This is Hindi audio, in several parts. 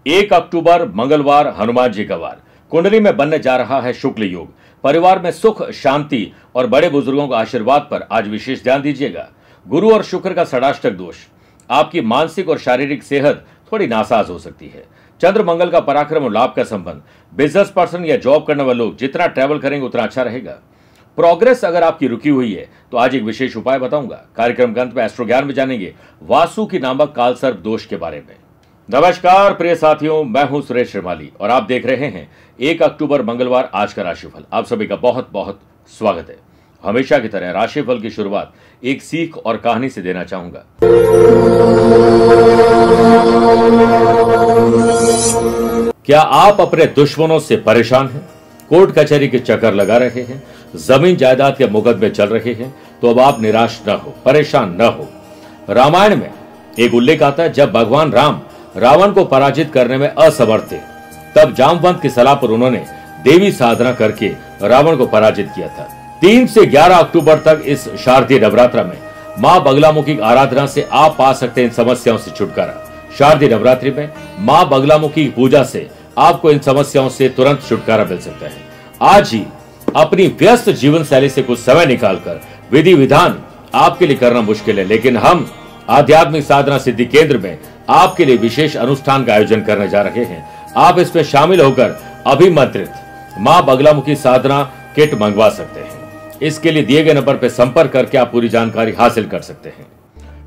1 अक्टूबर मंगलवार, हनुमान जी का वार। कुंडली में बनने जा रहा है शुक्ल योग। परिवार में सुख, शांति और बड़े बुजुर्गों के आशीर्वाद पर आज विशेष ध्यान दीजिएगा। गुरु और शुक्र का षडाष्टक दोष, आपकी मानसिक और शारीरिक सेहत थोड़ी नासाज हो सकती है। चंद्र मंगल का पराक्रम और लाभ का संबंध, बिजनेस पर्सन या जॉब करने वाले लोग जितना ट्रैवल करेंगे उतना अच्छा रहेगा। प्रोग्रेस अगर आपकी रुकी हुई है तो आज एक विशेष उपाय बताऊंगा। कार्यक्रम के अंत में एस्ट्रो ज्ञान में जानेंगे वासु की नामक कालसर्प दोष के बारे में। नमस्कार प्रिय साथियों, मैं हूं सुरेश श्रीमाली और आप देख रहे हैं 1 अक्टूबर मंगलवार आज का राशिफल। आप सभी का बहुत बहुत स्वागत है। हमेशा की तरह राशिफल की शुरुआत एक सीख और कहानी से देना चाहूंगा। क्या आप अपने दुश्मनों से परेशान हैं? कोर्ट कचहरी के चक्कर लगा रहे हैं, जमीन जायदाद के मुकदमे चल रहे हैं? तो अब आप निराश न हो, परेशान न हो। रामायण में एक उल्लेख आता है, जब भगवान राम रावण को पराजित करने में असमर्थ थे, तब जामवंत की सलाह पर उन्होंने देवी साधना करके रावण को पराजित किया था। 3 से 11 अक्टूबर तक इस शारदीय नवरात्र में मां बगलामुखी की आराधना से आप पा सकते हैं इन समस्याओं से छुटकारा। शारदीय नवरात्रि में मां बगलामुखी की पूजा से आपको इन समस्याओं से तुरंत छुटकारा मिल सकता है। आज ही अपनी व्यस्त जीवन शैली से कुछ समय निकालकर विधि विधान आपके लिए करना मुश्किल है, लेकिन हम आध्यात्मिक साधना सिद्धि केंद्र में आपके लिए विशेष अनुष्ठान का आयोजन करने जा रहे हैं। आप इसमें शामिल होकर अभिमंत्रित मां बगलामुखी साधना किट मंगवा सकते हैं। इसके लिए दिए गए नंबर पर संपर्क करके आप पूरी जानकारी हासिल कर सकते हैं।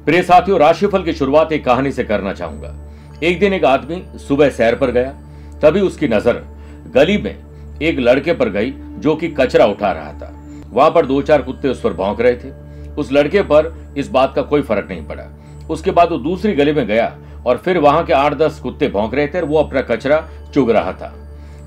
प्रिय साथियों, राशिफल की शुरुआत एक कहानी से करना चाहूंगा। एक दिन एक आदमी सुबह सैर पर गया, तभी उसकी नजर गली में एक लड़के पर गई जो कि कचरा उठा रहा था। वहां पर 2-4 कुत्ते उस पर भौंक रहे थे। उस लड़के पर इस बात का कोई फर्क नहीं पड़ा। उसके बाद वो दूसरी गली में गया और फिर वहां के 8-10 कुत्ते भौंक रहे थे और वो अपना कचरा चुग रहा था।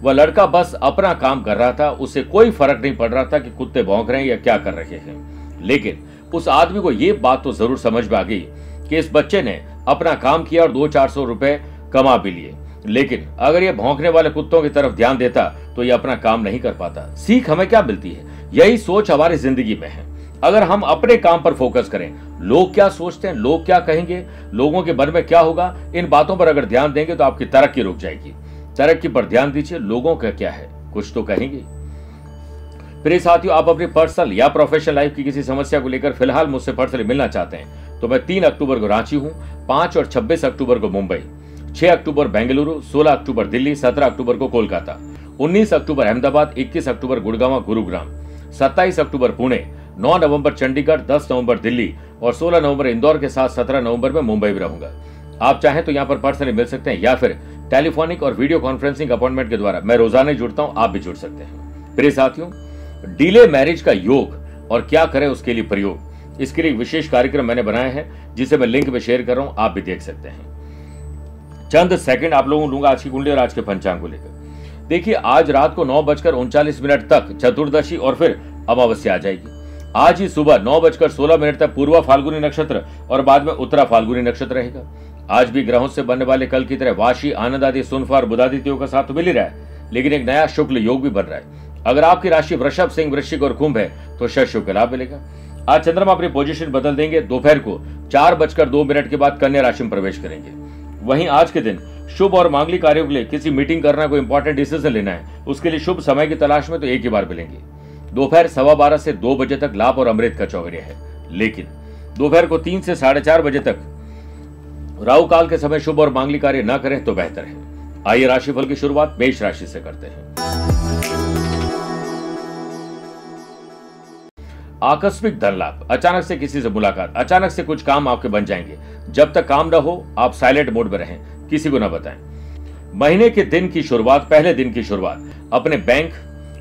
वह लड़का बस अपना काम कर रहा था, उसे कोई फर्क नहीं पड़ रहा था कि कुत्ते भौंक रहे हैं या क्या कर रहे हैं। लेकिन उस आदमी को ये बात तो जरूर समझ में आ गई कि इस बच्चे ने अपना काम किया और 200-400 रुपए कमा भी लिए, लेकिन अगर ये भौंकने वाले कुत्तों की तरफ ध्यान देता तो ये अपना काम नहीं कर पाता। सीख हमें क्या मिलती है? यही सोच हमारी जिंदगी में है। अगर हम अपने काम पर फोकस करें, लोग क्या सोचते हैं, लोग क्या कहेंगे, लोगों के मन में क्या होगा, इन बातों पर अगर ध्यान देंगे तो आपकी तरक्की रुक जाएगी। तरक्की पर ध्यान दीजिए, लोगों का क्या है, कुछ तो कहेंगे। प्रिय साथियों, आप अपनी पर्सनल या प्रोफेशनल लाइफ की किसी समस्या को लेकर फिलहाल मुझसे पर्सनली मिलना चाहते हैं तो मैं 3 अक्टूबर को रांची हूं, 5 और 26 अक्टूबर को मुंबई, 6 अक्टूबर बेंगलुरु, 16 अक्टूबर दिल्ली, 17 अक्टूबर को कोलकाता, 19 अक्टूबर अहमदाबाद, 21 अक्टूबर गुड़गांव गुरुग्राम, 27 अक्टूबर पुणे, 9 नवंबर चंडीगढ़, 10 नवंबर दिल्ली और 16 नवंबर इंदौर के साथ 17 नवंबर में मुंबई में रहूंगा। आप चाहें तो यहाँ पर पर्सनली मिल सकते हैं या फिर टेलीफोनिक और वीडियो कॉन्फ्रेंसिंग अपॉइंटमेंट के द्वारा मैं रोजाना जुड़ता हूं, आप भी जुड़ सकते हैं। प्रिय साथियों, डिले मैरिज का योग और क्या करें उसके लिए प्रयोग, इसके लिए विशेष कार्यक्रम मैंने बनाया है जिसे मैं लिंक में शेयर कर रहा हूं, आप भी देख सकते हैं। चंद सेकंड आप लोगों को लूंगा आज की कुंडली और आज के पंचांग को लेकर। देखिए, आज रात को 9:39 तक चतुर्दशी और फिर अमावस्या आ जाएगी। आज ही सुबह 9:16 तक पूर्वा फाल्गुनी नक्षत्र और बाद में उत्तरा फाल्गुनी नक्षत्र रहेगा। आज भी ग्रहों से बनने वाले कल की तरह वाशी, आनंद आदि, सुनफा और बुधादित्यों का साथ तो मिल ही रहा है, लेकिन एक नया शुक्ल योग भी बन रहा है। अगर आपकी राशि वृषभ, सिंह, वृश्चिक और कुंभ है तो शुभ का लाभ मिलेगा। आज चंद्रमा अपनी पोजीशन बदल देंगे, दोपहर को 4:02 के बाद कन्या राशि में प्रवेश करेंगे। वहीं आज के दिन शुभ और मांगलिक कार्यों के लिए किसी मीटिंग करना, कोई इंपॉर्टेंट डिसीजन लेना है, उसके लिए शुभ समय की तलाश में तो एक ही बार मिलेंगे। दोपहर 12:15 से 2 बजे तक लाभ और अमृत का चौगड़िया है, लेकिन दोपहर को 3 से 4:30 बजे तक राहु काल के समय शुभ और मांगलिक कार्य न करें तो बेहतर है। आइए राशिफल की शुरुआत मेष राशि से करते हैं। आकस्मिक धन लाभ, अचानक से किसी से मुलाकात, अचानक से कुछ काम आपके बन जाएंगे। जब तक काम न हो आप साइलेंट मोड में रहें, किसी को न बताएं। महीने के दिन की शुरुआत, पहले दिन की शुरुआत अपने बैंक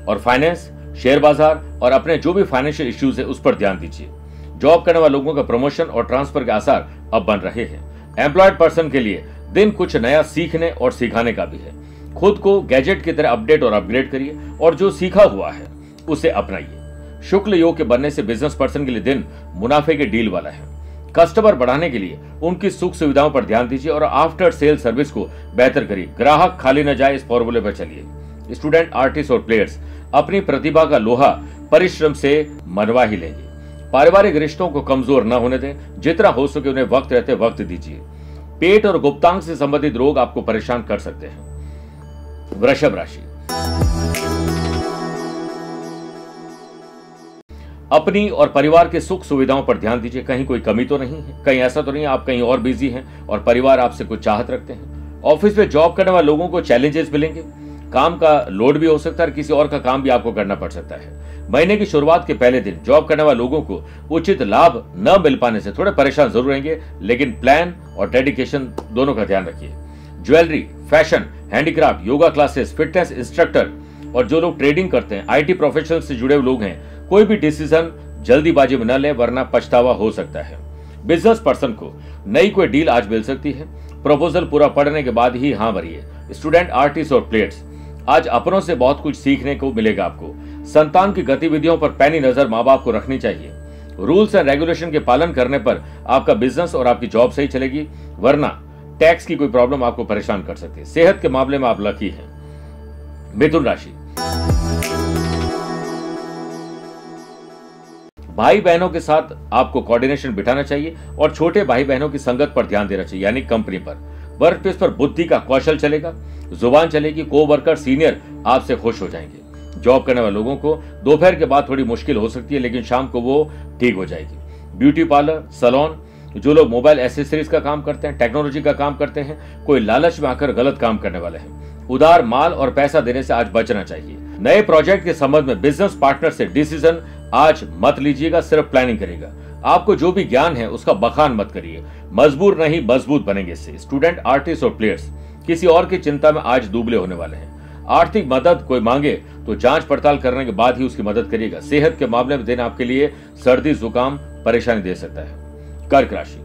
और फाइनेंस, शेयर बाजार और अपने जो भी फाइनेंशियल इश्यूज है उस पर ध्यान दीजिए। जॉब करने वाले लोगों का प्रमोशन और ट्रांसफर के आसार अब बन रहे हैं। एम्प्लॉयड पर्सन के लिए दिन कुछ नया सीखने और सिखाने का भी है। खुद को गैजेट की तरह अपडेट और अपग्रेड करिए और जो सीखा हुआ है उसे अपनाइए। शुक्ल योग के बनने से बिजनेस पर्सन के लिए दिन मुनाफे के डील वाला है। कस्टमर बढ़ाने के लिए उनकी सुख सुविधाओं पर ध्यान दीजिए और आफ्टर सेल सर्विस को बेहतर करिए। ग्राहक खाली न जाए, इस फॉर्मूले पर चलिए। स्टूडेंट, आर्टिस्ट और प्लेयर्स अपनी प्रतिभा का लोहा परिश्रम से मनवा ही लेंगे। पारिवारिक रिश्तों को कमजोर न होने दें, जितना हो सके उन्हें वक्त रहते वक्त दीजिए। पेट और गुप्तांग से संबंधित रोग आपको परेशान कर सकते हैं। वृषभ राशि, अपनी और परिवार के सुख सुविधाओं पर ध्यान दीजिए। कहीं कोई कमी तो नहीं है, कहीं ऐसा तो नहीं है आप कहीं और बिजी हैं और परिवार आपसे कुछ चाहत रखते हैं। ऑफिस में जॉब करने वाले लोगों को चैलेंजेस मिलेंगे, काम का लोड भी हो सकता है, किसी और का काम भी आपको करना पड़ सकता है। महीने की शुरुआत के पहले दिन जॉब करने वाले लोगों को उचित लाभ न मिल पाने से थोड़े परेशान जरूर रहेंगे, लेकिन प्लान और डेडिकेशन दोनों का ध्यान रखिए। Jewellery, fashion, handicraft, yoga classes, fitness instructor और जो लोग ट्रेडिंग करते हैं, IT प्रोफेशनल से जुड़े हुए लोग हैं, कोई भी डिसीजन जल्दीबाजी में न ले वरना पछतावा हो सकता है। बिजनेस पर्सन को नई कोई डील आज मिल सकती है। प्रपोजल पूरा पढ़ने के बाद ही हाँ भरिए। स्टूडेंट, आर्टिस्ट और प्लेयर्स, आज अपनों से बहुत कुछ सीखने को मिलेगा आपको। संतान की गतिविधियों पर पैनी नजर माँ बाप को रखनी चाहिए। रूल्स एंड रेगुलेशन के पालन करने पर आपका बिजनेस और आपकी जॉब सही चलेगी, वरना टैक्स की कोई प्रॉब्लम आपको परेशान कर सकती है। सेहत के मामले में आप लकी हैं। मिथुन राशि, भाई बहनों के साथ आपको कोऑर्डिनेशन बिठाना चाहिए और छोटे भाई बहनों की संगत पर ध्यान देना चाहिए, यानी कंपनी पर। वर्क प्लेस पर बुद्धि का कौशल चलेगा, जुबान चलेगी, कोवर्कर सीनियर आपसे खुश हो जाएंगे। जॉब करने वाले लोगों को दोपहर के बाद थोड़ी मुश्किल हो सकती है, लेकिन शाम को वो ठीक हो जाएगी। ब्यूटी पार्लर, सैलून, जो लोग मोबाइल एसेसरीज का काम करते हैं, टेक्नोलॉजी का काम करते हैं, कोई लालच में आकर गलत काम करने वाले हैं। उधार माल और पैसा देने से आज बचना चाहिए। नए प्रोजेक्ट के संबंध में बिजनेस पार्टनर से डिसीजन आज मत लीजिएगा, सिर्फ प्लानिंग करेगा। आपको जो भी ज्ञान है उसका बखान मत करिए, मजबूर नहीं मजबूत बनेंगे इससे। स्टूडेंट, आर्टिस्ट और प्लेयर्स किसी और की चिंता में आज दुबले होने वाले हैं। आर्थिक मदद कोई मांगे तो जांच पड़ताल करने के बाद ही उसकी मदद करिएगा। सेहत के मामले में दिन आपके लिए सर्दी जुकाम परेशानी दे सकता है। कर्क राशि,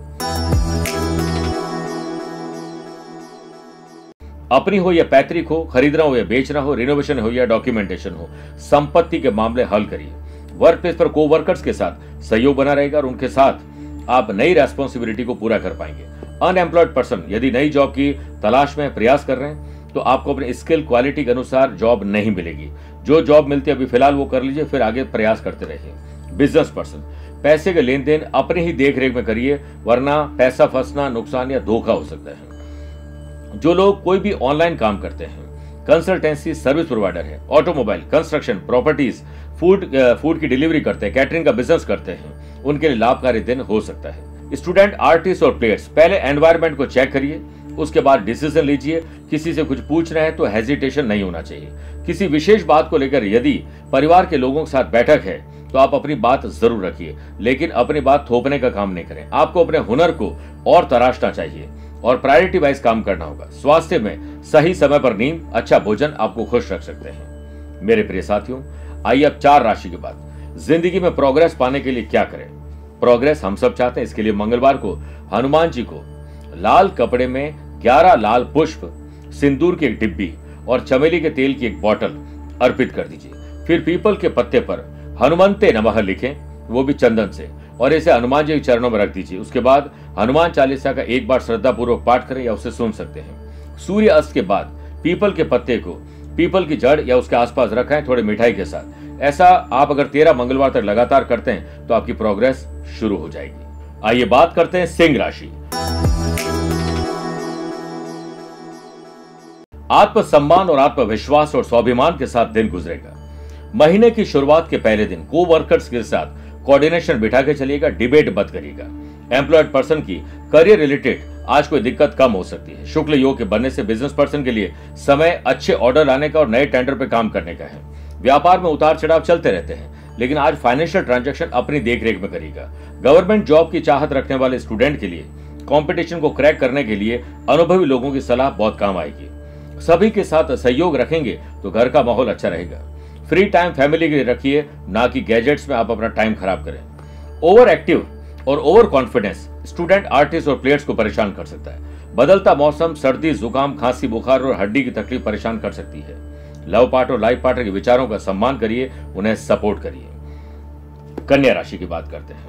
अपनी हो या पैतृक हो, खरीदना हो या बेचना हो, रिनोवेशन हो या डॉक्यूमेंटेशन हो, संपत्ति के मामले हल करिए। वर्क प्लेस पर कोवर्कर्स के साथ सहयोग बना रहेगा और उनके साथ आप नई रेस्पॉन्सिबिलिटी को पूरा कर पाएंगे। अनएम्प्लॉयड पर्सन यदि नई जॉब की तलाश में प्रयास कर रहे हैं तो आपको अपने स्किल क्वालिटी के अनुसार जॉब नहीं मिलेगी। जो जॉब मिलती है अभी फिलहाल वो कर लीजिए, फिर आगे प्रयास करते रहिए। बिजनेस पर्सन, पैसे के लेन देन अपने ही देख रेख में करिए, वरना पैसा फंसना, नुकसान या धोखा हो सकता है। जो लोग कोई भी ऑनलाइन काम करते हैं, कंसल्टेंसी सर्विस प्रोवाइडर है, ऑटोमोबाइल, कंस्ट्रक्शन, प्रॉपर्टीज, फूड की डिलीवरी करते हैं, कैटरिंग का बिजनेस करते हैं, उनके लिए लाभकारी दिन हो सकता है। स्टूडेंट, आर्टिस्ट और प्लेयर्स, पहले एनवायरनमेंट को चेक करिए, उसके बाद डिसीजन लीजिए। किसी से कुछ पूछ रहे हैं तो हेजिटेशन नहीं होना चाहिए। किसी विशेष बात को लेकर यदि परिवार के लोगों के साथ बैठक है तो आप अपनी बात जरूर रखिए, लेकिन अपनी बात थोपने का काम नहीं करें। आपको अपने हुनर को और तराशना चाहिए और प्रायोरिटी वाइज काम करना होगा। स्वास्थ्य में सही समय पर नींद, अच्छा भोजन आपको खुश रख सकते हैं। मेरे प्रिय साथियों, आइए अब 4 राशि के बाद जिंदगी में प्रोग्रेस पाने के लिए क्या करें। प्रोग्रेस हम सब चाहते हैं, इसके लिए मंगलवार को हनुमान जी को लाल कपड़े में 11 लाल पुष्प, सिंदूर की एक डिब्बी और चमेली के तेल की एक बोतल अर्पित कर दीजिए। फिर पीपल के पत्ते पर हनुमंते नमः लिखें, वो भी चंदन से, और इसे हनुमान जी के चरणों में रख दीजिए। उसके बाद हनुमान चालीसा का एक बार श्रद्धापूर्वक पाठ करें या उसे सुन सकते हैं। सूर्य अस्त के बाद पीपल के पत्ते को पीपल की जड़ या उसके आसपास रखें, थोड़ी मिठाई के साथ। ऐसा आप अगर 13 मंगलवार तक लगातार करते हैं तो आपकी प्रोग्रेस शुरू हो जाएगी। आइए बात करते हैं सिंह राशि। आत्मसम्मान और आत्मविश्वास और स्वाभिमान के साथ दिन गुजरेगा। महीने की शुरुआत के पहले दिन कोवर्कर्स के साथ कोऑर्डिनेशन बिठा के चलिएगा, डिबेट मत करिएगा। एम्प्लॉयड पर्सन की करियर रिलेटेड आज कोई दिक्कत कम हो सकती है। शुक्ल योग के बनने से बिजनेस पर्सन के लिए समय अच्छे ऑर्डर लाने का और नए टेंडर पे काम करने का है। व्यापार में उतार चढ़ाव चलते रहते हैं, लेकिन आज फाइनेंशियल ट्रांजैक्शन अपनी देखरेख में करिएगा। गवर्नमेंट जॉब की चाहत रखने वाले स्टूडेंट के लिए कंपटीशन को क्रैक करने के लिए अनुभवी लोगों की सलाह बहुत काम आएगी। सभी के साथ सहयोग रखेंगे तो घर का माहौल अच्छा रहेगा। फ्री टाइम फैमिली के लिए रखिए, ना कि गैजेट्स में आप अपना टाइम खराब करें। ओवर एक्टिव और ओवर कॉन्फिडेंस स्टूडेंट, आर्टिस्ट और प्लेयर्स को परेशान कर सकता है। बदलता मौसम सर्दी, जुकाम, खांसी, बुखार और हड्डी की तकलीफ परेशान कर सकती है। लव पार्टनर और लाइफ पार्टनर के विचारों का सम्मान करिए, उन्हें सपोर्ट करिए। कन्या राशि की बात करते हैं।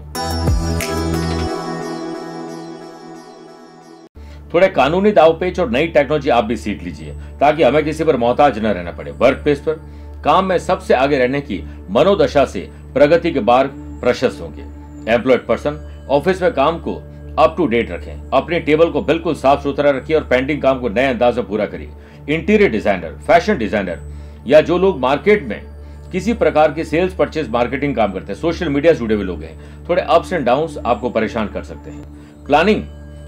थोड़े कानूनी दावपेच और नई टेक्नोलॉजी आप भी सीख लीजिए ताकि हमें किसी पर मोहताज न रहना पड़े। वर्क प्लेस पर काम में सबसे आगे रहने की मनोदशा से प्रगति के मार्ग प्रशस्त होंगे। एम्प्लॉयड पर्सन ऑफिस में काम को अप टू डेट रखें। अपने टेबल को बिल्कुल साफ सुथरा रखिए और पेंडिंग काम को नए अंदाज में पूरा करिए। इंटीरियर डिजाइनर, फैशन डिजाइनर या जो लोग मार्केट में किसी प्रकार की सेल्स परचेज मार्केटिंग काम करते हैं, सोशल मीडिया से जुड़े हुए लोग हैं, थोड़े अप्स एंड डाउन्स आपको परेशान कर सकते हैं। प्लानिंग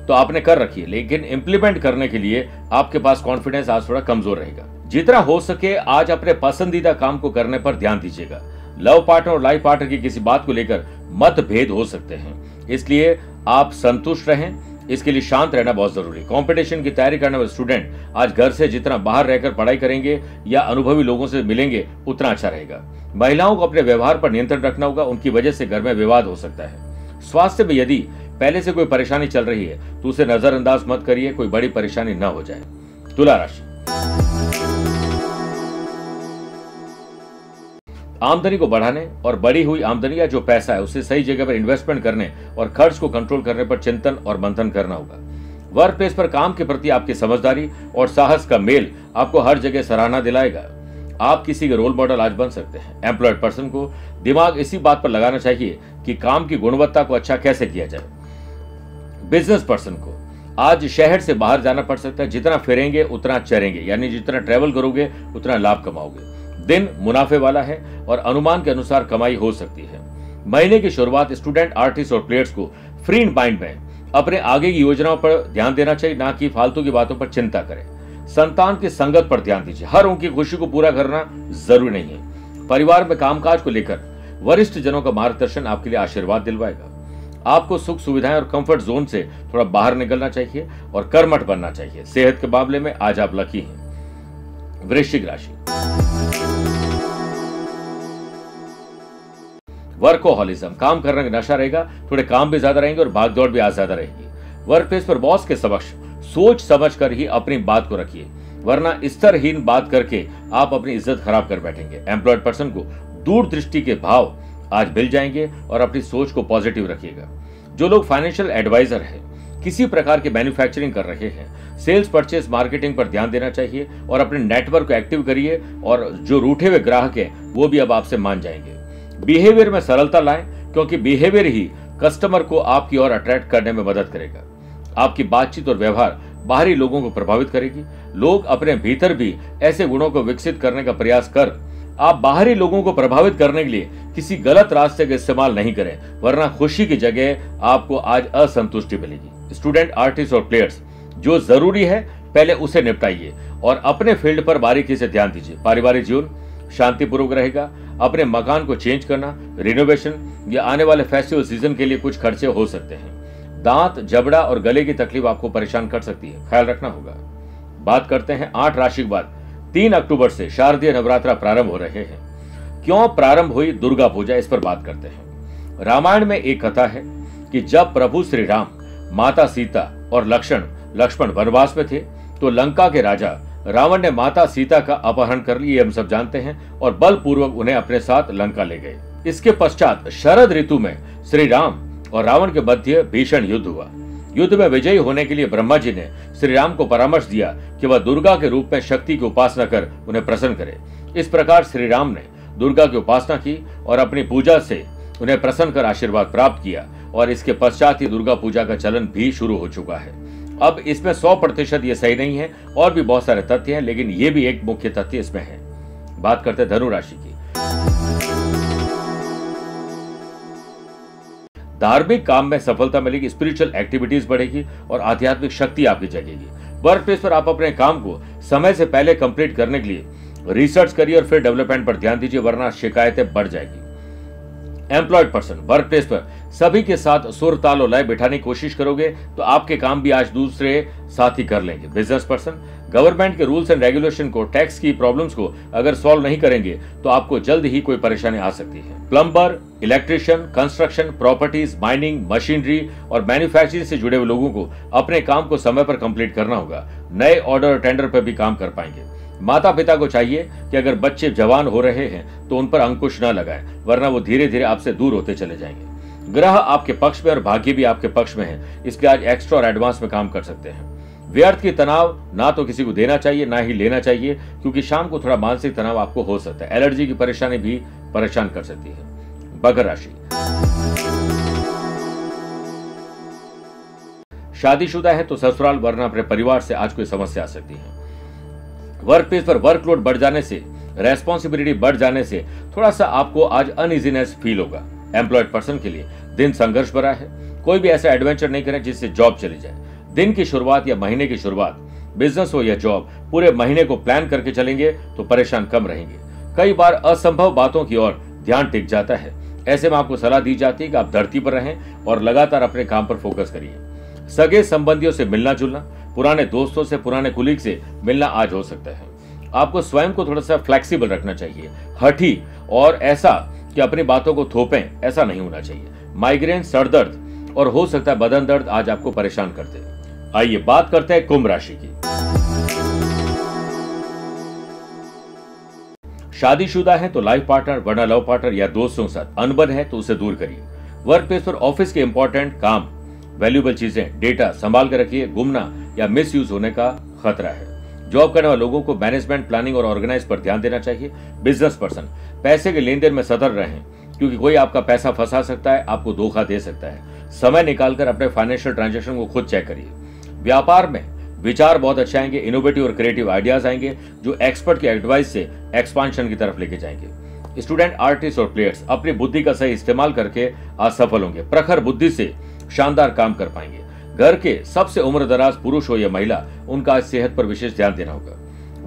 तो आपने कर रखी है, लेकिन इंप्लीमेंट करने के लिए आपके पास कॉन्फिडेंस आज थोड़ा कमजोर रहेगा। जितना हो सके आज अपने पसंदीदा काम को करने पर ध्यान दीजिएगा। लव पार्टनर और लाइफ पार्टनर की किसी बात को लेकर मतभेद हो सकते हैं, इसलिए आप संतुष्ट रहें। इसके लिए शांत रहना बहुत जरूरी है। कंपटीशन की तैयारी करने वाले स्टूडेंट आज घर से जितना बाहर रहकर पढ़ाई करेंगे या अनुभवी लोगों से मिलेंगे उतना अच्छा रहेगा। महिलाओं को अपने व्यवहार पर नियंत्रण रखना होगा, उनकी वजह से घर में विवाद हो सकता है। स्वास्थ्य में यदि पहले से कोई परेशानी चल रही है तो उसे नजरअंदाज मत करिए, कोई बड़ी परेशानी न हो जाए। तुला राशि, आमदनी को बढ़ाने और बढ़ी हुई आमदनी या जो पैसा है उसे सही जगह पर इन्वेस्टमेंट करने और खर्च को कंट्रोल करने पर चिंतन और मंथन करना होगा। वर्क प्लेस पर काम के प्रति आपकी समझदारी और साहस का मेल आपको हर जगह सराहना दिलाएगा। आप किसी के रोल मॉडल आज बन सकते हैं। एम्प्लॉयड पर्सन को दिमाग इसी बात पर लगाना चाहिए कि काम की गुणवत्ता को अच्छा कैसे किया जाए। बिजनेस पर्सन को आज शहर से बाहर जाना पड़ सकता है। जितना फिरेंगे उतना चरेंगे, यानी जितना ट्रेवल करोगे उतना लाभ कमाओगे। दिन मुनाफे वाला है और अनुमान के अनुसार कमाई हो सकती है। महीने की शुरुआत स्टूडेंट, आर्टिस्ट और प्लेयर्स को फ्री माइंड में अपने आगे की योजनाओं पर ध्यान देना चाहिए, ना कि फालतू की बातों पर चिंता करें। संतान की संगत पर ध्यान दीजिए, हर उनकी खुशी को पूरा करना जरूरी नहीं है। परिवार में कामकाज को लेकर वरिष्ठ जनों का मार्गदर्शन आपके लिए आशीर्वाद दिलवाएगा। आपको सुख सुविधाएं और कंफर्ट जोन से थोड़ा बाहर निकलना चाहिए और कर्मठ बनना चाहिए। सेहत के मामले में आज आप लकी हैं। वृश्चिक राशि, वर्कोहॉलिज्म, काम करने का नशा रहेगा, थोड़े काम भी ज्यादा रहेंगे और भागदौड़ भी आज ज्यादा रहेगी। वर्क प्लेस पर बॉस के समक्ष सोच समझ कर ही अपनी बात को रखिए, वरना स्तरहीन बात करके आप अपनी इज्जत खराब कर बैठेंगे। एम्प्लॉयड पर्सन को दूरदृष्टि के भाव आज मिल जाएंगे और अपनी सोच को पॉजिटिव रखिएगा। जो लोग फाइनेंशियल एडवाइजर हैं, किसी प्रकार की मैन्युफैक्चरिंग कर रहे हैं, सेल्स परचेज मार्केटिंग पर ध्यान देना चाहिए और अपने नेटवर्क को एक्टिव करिए और जो रूठे हुए ग्राहक हैं वो भी अब आपसे मान जाएंगे। बिहेवियर में सरलता लाएं, क्योंकि बिहेवियर ही कस्टमर को आपकी ओर अट्रैक्ट करने में मदद करेगा। आपकी बातचीत और व्यवहार बाहरी लोगों को प्रभावित करेगी। लोग अपने भीतर भी ऐसे गुणों को विकसित करने का प्रयास कर आप बाहरी लोगों को प्रभावित करने के लिए किसी गलत रास्ते का इस्तेमाल नहीं करें, वरना खुशी की जगह आपको आज असंतुष्टि मिलेगी। स्टूडेंट, आर्टिस्ट और प्लेयर्स, जो जरूरी है पहले उसे निपटाइए और अपने फील्ड पर बारीकी से ध्यान दीजिए। पारिवारिक जीवन शांतिपूर्वक रहेगा। अपने मकान को चेंज करना, रिनोवेशन या आने वाले फेस्टिवल सीजन के लिए कुछ खर्चे हो सकते हैं। दांत, जबड़ा और गले की तकलीफ आपको परेशान कर सकती है, ख्याल रखना होगा। बात करते हैं 8 राशि के बाद 3 अक्टूबर से शारदीय नवरात्रा प्रारंभ हो रहे हैं। क्यों प्रारंभ हुई दुर्गा पूजा, इस पर बात करते हैं। रामायण में एक कथा है कि जब प्रभु श्री राम, माता सीता और लक्ष्मण वनवास में थे तो लंका के राजा रावण ने माता सीता का अपहरण कर लिया, हम सब जानते हैं, और बलपूर्वक उन्हें अपने साथ लंका ले गए। इसके पश्चात शरद ऋतु में श्री राम और रावण के मध्य भीषण युद्ध हुआ। युद्ध में विजयी होने के लिए ब्रह्मा जी ने श्री राम को परामर्श दिया कि वह दुर्गा के रूप में शक्ति की उपासना कर उन्हें प्रसन्न करे। इस प्रकार श्री राम ने दुर्गा की उपासना की और अपनी पूजा से उन्हें प्रसन्न कर आशीर्वाद प्राप्त किया, और इसके पश्चात ही दुर्गा पूजा का चलन भी शुरू हो चुका है। अब इसमें 100% ये सही नहीं है, और भी बहुत सारे तथ्य हैं, लेकिन ये भी एक मुख्य तथ्य इसमें है। बात करते हैं धनु राशि की। धार्मिक काम में सफलता मिलेगी, स्पिरिचुअल एक्टिविटीज बढ़ेगी और आध्यात्मिक शक्ति आपकी जगेगी। वर्क प्लेस पर आप अपने काम को समय से पहले कंप्लीट करने के लिए रिसर्च करिए और फिर डेवलपमेंट पर ध्यान दीजिए, वरना शिकायतें बढ़ जाएगी। एम्प्लॉयड पर्सन, वर्क प्लेस पर सभी के साथ सुर ताल और लय बिठाने की कोशिश करोगे तो आपके काम भी आज दूसरे साथी कर लेंगे। बिजनेस पर्सन, गवर्नमेंट के रूल्स एंड रेगुलेशन को, टैक्स की प्रॉब्लम्स को अगर सॉल्व नहीं करेंगे तो आपको जल्द ही कोई परेशानी आ सकती है। Plumber, electrician, construction, properties, mining, machinery और मैन्युफैक्चरिंग से जुड़े हुए लोगों को अपने काम को समय पर कंप्लीट करना होगा। नए ऑर्डर और टेंडर पर भी काम कर पाएंगे। माता पिता को चाहिए कि अगर बच्चे जवान हो रहे हैं तो उन पर अंकुश न लगाएं, वरना वो धीरे धीरे आपसे दूर होते चले जाएंगे। ग्रह आपके पक्ष में और भाग्य भी आपके पक्ष में है, इसलिए आज एक्स्ट्रा और एडवांस में काम कर सकते हैं। व्यर्थ की तनाव ना तो किसी को देना चाहिए ना ही लेना चाहिए, क्योंकि शाम को थोड़ा मानसिक तनाव आपको हो सकता है। एलर्जी की परेशानी भी परेशान कर सकती है। मकर राशि, शादीशुदा है तो ससुराल वरना अपने परिवार से आज कोई समस्या आ सकती है। वर्क प्लेस पर वर्कलोड बढ़ जाने से, रेस्पॉन्सिबिलिटी बढ़ जाने से थोड़ा सा आपको आज अनइजीनेस फील होगा। एम्प्लॉयड पर्सन के लिए दिन संघर्ष भरा है। कोई भी ऐसा एडवेंचर नहीं करें जिससे जॉब चली जाए। दिन की शुरुआत या महीने की शुरुआत, बिजनेस हो या जॉब, पूरे महीने को प्लान करके चलेंगे तो परेशान कम रहेंगे। कई बार असंभव बातों की ओर ध्यान टिक जाता है। ऐसे में आपको सलाह दी जाती है कि आप धरती पर रहें और लगातार अपने काम पर फोकस करिए। सगे संबंधियों से मिलना जुलना, पुराने दोस्तों से, पुराने कुलीग से मिलना आज हो सकता है। आपको स्वयं को थोड़ा सा फ्लेक्सिबल रखना चाहिए। हठी और ऐसा कि अपनी बातों को थोपें, ऐसा नहीं होना चाहिए। माइग्रेन, सर दर्द और हो सकता है बदन दर्द आज आपको परेशान करते हैं। आइए बात करते हैं कुंभ राशि की। शादीशुदा है तो लाइफ पार्टनर वरना लव पार्टनर या दोस्तों के साथ अनबन है तो उसे दूर करिए। वर्क प्लेस पर ऑफिस के इंपॉर्टेंट काम, वैल्यूएबल चीजें, डेटा संभाल कर रखिए। गुमना या मिस यूज होने का खतरा है। जॉब करने वाले लोगों को मैनेजमेंट, प्लानिंग और ऑर्गेनाइज पर ध्यान देना चाहिए। बिजनेस पर्सन, पैसे के लेन देन में सतर्क रहें क्योंकि कोई आपका पैसा फंसा सकता है, आपको धोखा दे सकता है। समय निकालकर अपने फाइनेंशियल ट्रांजेक्शन को खुद चेक करिए। व्यापार में विचार बहुत अच्छे आएंगे। इनोवेटिव और क्रिएटिव आइडियाज आएंगे जो एक्सपर्ट की एडवाइस से एक्सपांशन की तरफ लेके जाएंगे। स्टूडेंट, आर्टिस्ट और प्लेयर्स अपनी बुद्धि का सही इस्तेमाल करके असफल होंगे। प्रखर बुद्धि से शानदार काम कर पाएंगे। घर के सबसे उम्रदराज पुरुष हो या महिला, उनका आज सेहत पर विशेष ध्यान देना होगा।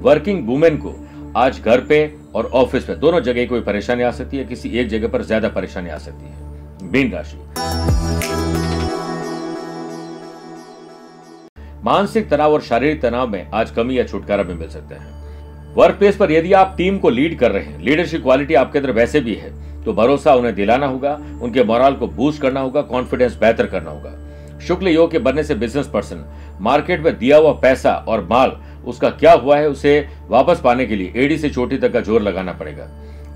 वर्किंग वुमेन को आज घर पे और ऑफिस पे दोनों जगह कोई परेशानी आ सकती है। किसी एक जगह पर ज्यादा परेशानी आ सकती है। मीन राशि, मानसिक तनाव और शारीरिक तनाव में आज कमी या छुटकारा भी मिल सकता है। वर्क प्लेस पर यदि आप टीम को लीड कर रहे हैं, लीडरशिप क्वालिटी आपके अंदर वैसे भी है, तो भरोसा उन्हें दिलाना होगा, उनके मोरल को बूस्ट करना होगा, कॉन्फिडेंस बेहतर करना होगा। शुक्ल योग के बनने से बिजनेस पर्सन मार्केट में दिया हुआ पैसा और माल उसका क्या हुआ है उसे वापस पाने के लिए एड़ी से चोटी तक का जोर लगाना पड़ेगा।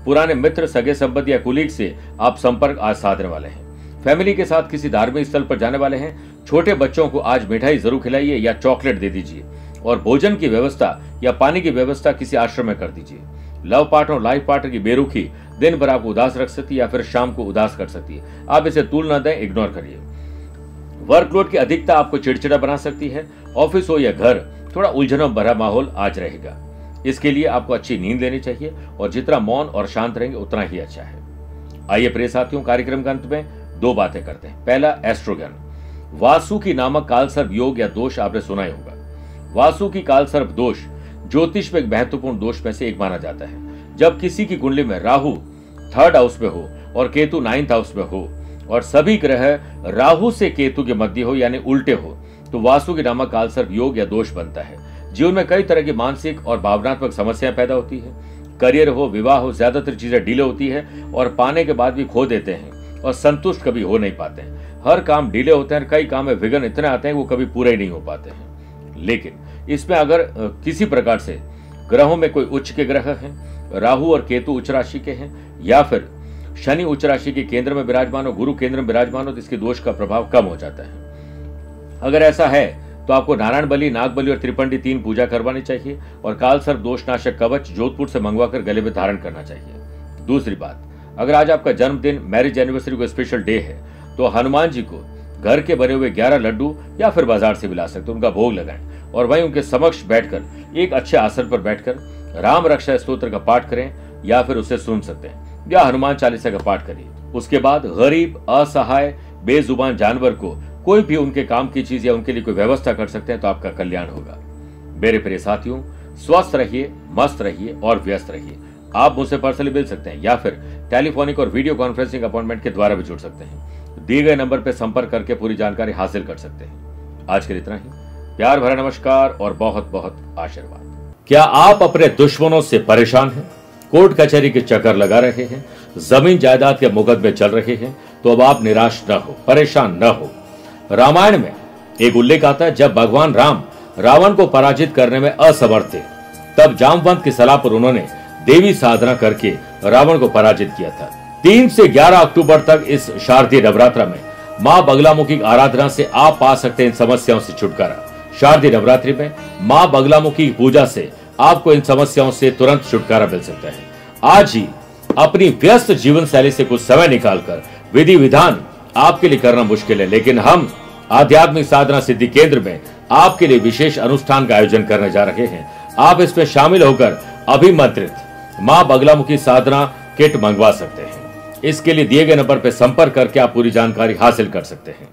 पुराने मित्र, सगे संबंधी या कुलीग से आप संपर्क आज साधने वाले हैं। फैमिली के साथ किसी धार्मिक स्थल पर जाने वाले हैं। छोटे बच्चों को आज मिठाई जरूर खिलाइए या चॉकलेट दे दीजिए और भोजन की व्यवस्था या पानी की व्यवस्था किसी आश्रम में कर दीजिए। लव पार्टनर और लाइफ पार्टनर की बेरुखी दिन भर आपको उदास रख सकती है या फिर शाम को उदास कर सकती है। आप इसे तूल न दें, इग्नोर करिए। वर्कलोड की अधिकता आपको चिड़चिड़ा बना सकती है। ऑफिस हो या घर, थोड़ा उलझनों भरा माहौल आज रहेगा। इसके लिए आपको अच्छी नींद लेनी चाहिए और जितना मौन और शांत रहेंगे उतना ही अच्छा है। आइए प्रिय साथियों, कार्यक्रम के अंत में दो बातें करते हैं। पहला, एस्ट्रोज्ञान। वासु की नामक कालसर्प योग या दोष आपने सुना ही होगा। वासु की कालसर्प दोष ज्योतिष में एक महत्वपूर्ण दोष में से एक माना जाता है। जब किसी की कुंडली में राहु 3rd हाउस में हो और केतु 9th हाउस में हो और सभी ग्रह राहु से केतु के मध्य हो यानी उल्टे हो, तो वासु की नामक कालसर्प योग या दोष बनता है। जीवन में कई तरह की मानसिक और भावनात्मक समस्याएं पैदा होती है। करियर हो, विवाह हो, ज्यादातर चीजें डिले होती है और पाने के बाद भी खो देते हैं और संतुष्ट कभी हो नहीं पाते हैं। हर काम डिले होते हैं। कई काम में विघ्न इतने आते हैं वो कभी पूरे ही नहीं हो पाते हैं। लेकिन इसमें अगर किसी प्रकार से ग्रहों में कोई उच्च के ग्रह हैं, राहु और केतु उच्च राशि के हैं या फिर शनि उच्च राशि के केंद्र में विराजमान हो, गुरु केंद्र में विराजमान हो, तो इसके दोष का प्रभाव कम हो जाता है। अगर ऐसा है तो आपको नारायण बलि, नाग बलि और त्रिपंडी 3 पूजा करवानी चाहिए और कालसर्प दोषनाशक कवच जोधपुर से मंगवाकर गले में धारण करना चाहिए। दूसरी बात, अगर आज आपका जन्मदिन, मैरिज एनिवर्सरी को स्पेशल डे है तो हनुमान जी को घर के बने हुए 11 लड्डू या फिर बाजार से भी ला सकते, उनका भोग लगाएं और वहीं उनके समक्ष बैठकर एक अच्छे आसन पर बैठकर राम रक्षा स्तोत्र का पाठ करें या फिर उसे सुन सकते हैं या हनुमान चालीसा का पाठ करिए। उसके बाद गरीब, असहाय, बेजुबान जानवर को कोई भी उनके काम की चीज या उनके लिए कोई व्यवस्था कर सकते हैं तो आपका कल्याण होगा। मेरे प्रिय साथियों, स्वस्थ रहिए, मस्त रहिए और व्यस्त रहिए। आप मुझसे पर्सनली मिल सकते हैं या फिर टेलीफोनिक और वीडियो कॉन्फ्रेंसिंग अपॉइंटमेंट के द्वारा भी जुड़ सकते हैं। दिए गए नंबर पर संपर्क करके पूरी जानकारी हासिल कर सकते हैं। आज के लिए इतना ही। प्यार भरा नमस्कार और बहुत बहुत आशीर्वाद। क्या आप अपने दुश्मनों से परेशान हैं? कोर्ट कचहरी के चक्कर लगा रहे हैं, जमीन जायदाद के मुकदमे चल रहे हैं, तो अब आप निराश न हो, परेशान न हो। रामायण में एक उल्लेख आता है, जब भगवान राम रावण को पराजित करने में असमर्थ थे, तब जामवंत की सलाह पर उन्होंने देवी साधना करके रावण को पराजित किया था। 3 से 11 अक्टूबर तक इस शारदीय नवरात्र में मां बगलामुखी की आराधना से आप पा सकते हैं इन समस्याओं से छुटकारा। शारदीय नवरात्रि में मां बगलामुखी की पूजा से आपको इन समस्याओं से तुरंत छुटकारा मिल सकता है। आज ही अपनी व्यस्त जीवन शैली से कुछ समय निकालकर विधि विधान आपके लिए करना मुश्किल है, लेकिन हम आध्यात्मिक साधना सिद्धि केंद्र में आपके लिए विशेष अनुष्ठान का आयोजन करने जा रहे हैं। आप इसमें शामिल होकर अभिमंत्रित मां बगलामुखी साधना किट मंगवा सकते हैं। इसके लिए दिए गए नंबर पर संपर्क करके आप पूरी जानकारी हासिल कर सकते हैं।